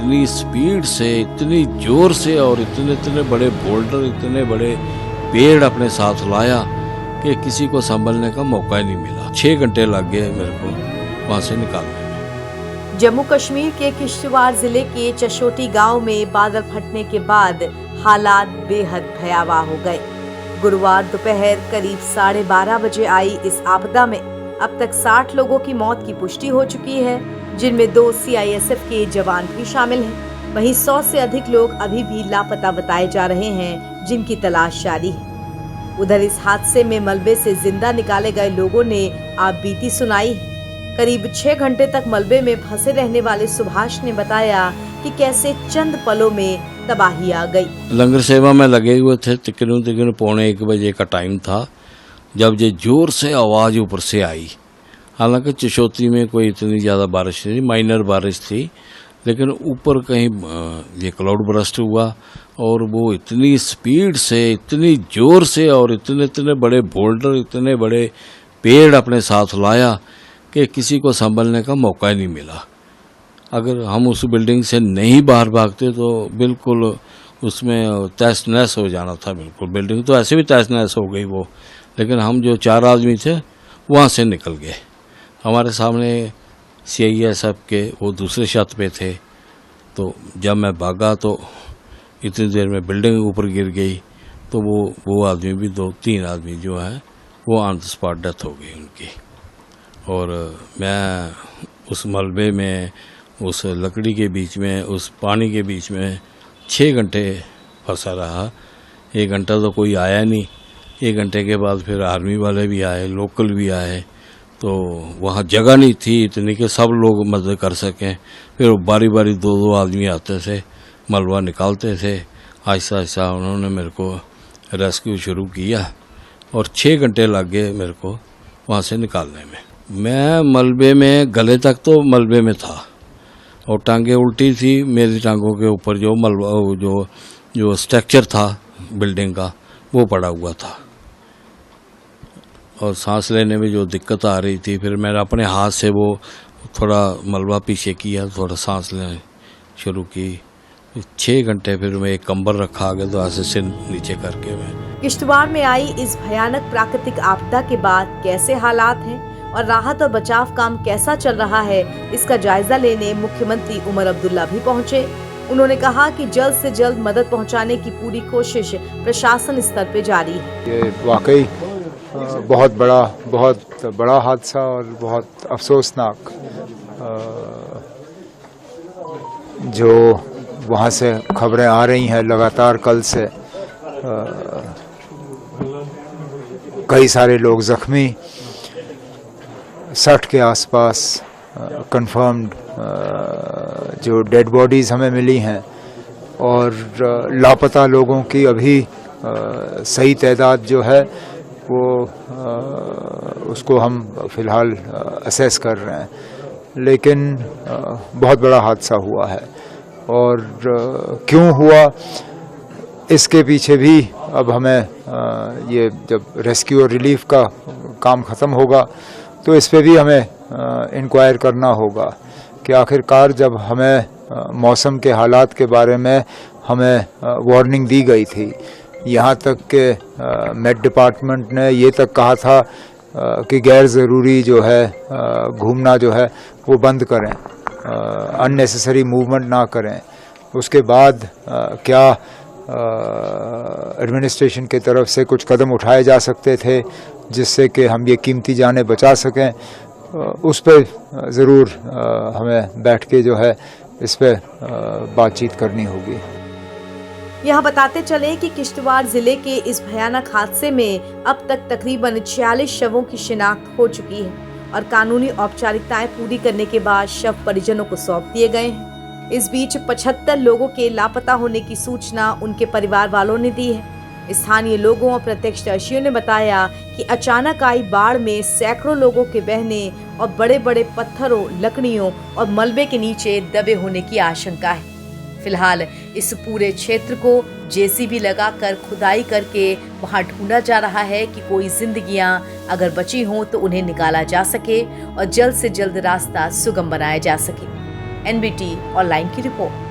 इतनी स्पीड से, इतनी जोर से और इतने इतने बड़े बोल्डर, इतने बड़े पेड़ अपने साथ लाया कि किसी को संभलने का मौका ही नहीं मिला। 6 घंटे लग गए मेरे को वहाँ से निकालने में। जम्मू कश्मीर के किश्तवाड़ जिले के चशोटी गांव में बादल फटने के बाद हालात बेहद भयावह हो गए। गुरुवार दोपहर करीब 12:30 बजे आई इस आपदा में अब तक 60 लोगों की मौत की पुष्टि हो चुकी है, जिनमें 2 CISF के जवान भी शामिल हैं। वहीं 100 से अधिक लोग अभी भी लापता बताए जा रहे हैं, जिनकी तलाश जारी है। उधर इस हादसे में मलबे से जिंदा निकाले गए लोगों ने आप बीती सुनाई है। करीब 6 घंटे तक मलबे में फंसे रहने वाले सुभाष ने बताया कि कैसे चंद पलों में तबाही आ गई। लंगर सेवा में लगे हुए थे, तकरीबन 1:45 बजे का टाइम था जब ये जोर से आवाज़ ऊपर से आई। हालांकि चशोती में कोई इतनी ज़्यादा बारिश नहीं, माइनर बारिश थी, लेकिन ऊपर कहीं ये क्लाउड बरस्ट हुआ और वो इतनी स्पीड से, इतनी जोर से और इतने इतने बड़े बोल्डर, इतने बड़े पेड़ अपने साथ लाया कि किसी को संभलने का मौका ही नहीं मिला। अगर हम उस बिल्डिंग से नहीं बाहर भागते तो बिल्कुल उसमें तहस नहस हो जाना था। बिल्कुल बिल्डिंग तो ऐसे भी तहस नहस हो गई वो, लेकिन हम जो 4 आदमी थे वहाँ से निकल गए। हमारे सामने CISF के वो दूसरे छत पे थे, तो जब मैं भागा तो इतनी देर में बिल्डिंग ऊपर गिर गई, तो वो आदमी भी 2-3 आदमी जो हैं वो ऑन द स्पॉट डेथ हो गई उनकी। और मैं उस मलबे में, उस लकड़ी के बीच में, उस पानी के बीच में 6 घंटे फंसा रहा। 1 घंटा तो कोई आया नहीं। 1 घंटे के बाद फिर आर्मी वाले भी आए, लोकल भी आए, तो वहाँ जगह नहीं थी इतनी कि सब लोग मदद कर सकें। फिर बारी बारी 2-2 आदमी आते थे, मलबा निकालते थे। आहिस्ता आहिस्ता उन्होंने मेरे को रेस्क्यू शुरू किया और 6 घंटे लग गए मेरे को वहाँ से निकालने में। मैं मलबे में गले तक तो मलबे में था और टांगें उल्टी थी। मेरी टांगों के ऊपर जो मलबा, जो स्ट्रक्चर था बिल्डिंग का, वो पड़ा हुआ था और सांस लेने में जो दिक्कत आ रही थी, फिर मैंने अपने हाथ से वो थोड़ा मलबा पीछे किया, थोड़ा सांस लेने शुरू की। 6 घंटे फिर मैं एक कंबल रखा आगे, तो ऐसे सिर नीचे करके मैं। किश्तवाड़ में आई इस भयानक प्राकृतिक आपदा के बाद कैसे हालात हैं और राहत और बचाव काम कैसा चल रहा है, इसका जायजा लेने मुख्यमंत्री उमर अब्दुल्ला भी पहुंचे। उन्होंने कहा कि जल्द से जल्द मदद पहुंचाने की पूरी कोशिश प्रशासन स्तर पे जारी है। ये वाकई बहुत बड़ा हादसा और बहुत अफसोसनाक जो वहाँ से खबरें आ रही हैं लगातार कल से। कई सारे लोग जख्मी, 60 के आसपास कंफर्म्ड जो डेड बॉडीज़ हमें मिली हैं और लापता लोगों की अभी सही तादाद जो है वो उसको हम फ़िलहाल असेस कर रहे हैं। लेकिन बहुत बड़ा हादसा हुआ है और क्यों हुआ इसके पीछे भी अब हमें ये जब रेस्क्यू और रिलीफ का काम ख़त्म होगा तो इस पे भी हमें इंक्वायर करना होगा कि आखिरकार जब हमें मौसम के हालात के बारे में हमें वार्निंग दी गई थी, यहाँ तक कि मेट डिपार्टमेंट ने ये तक कहा था कि गैर ज़रूरी जो है घूमना जो है वो बंद करें, अननेसेसरी मूवमेंट ना करें। उसके बाद क्या एडमिनिस्ट्रेशन के तरफ से कुछ कदम उठाए जा सकते थे जिससे कि हम ये कीमती जानें बचा सकें, उस पर ज़रूर हमें बैठ के जो है इस पर बातचीत करनी होगी। यहाँ बताते चले कि किश्तवाड़ जिले के इस भयानक हादसे में अब तक तकरीबन 46 शवों की शिनाख्त हो चुकी है और कानूनी औपचारिकताएं पूरी करने के बाद शव परिजनों को सौंप दिए गए हैं। इस बीच 75 लोगों के लापता होने की सूचना उनके परिवार वालों ने दी है। स्थानीय लोगों और प्रत्यक्षदर्शियों ने बताया कि अचानक आई बाढ़ में सैकड़ों लोगों के बहने और बड़े बड़े पत्थरों, लकड़ियों और मलबे के नीचे दबे होने की आशंका है। फिलहाल इस पूरे क्षेत्र को JCB लगाकर खुदाई करके वहां ढूंढा जा रहा है कि कोई जिंदगियां अगर बची हों तो उन्हें निकाला जा सके और जल्द से जल्द रास्ता सुगम बनाया जा सके। NBT ऑनलाइन की रिपोर्ट।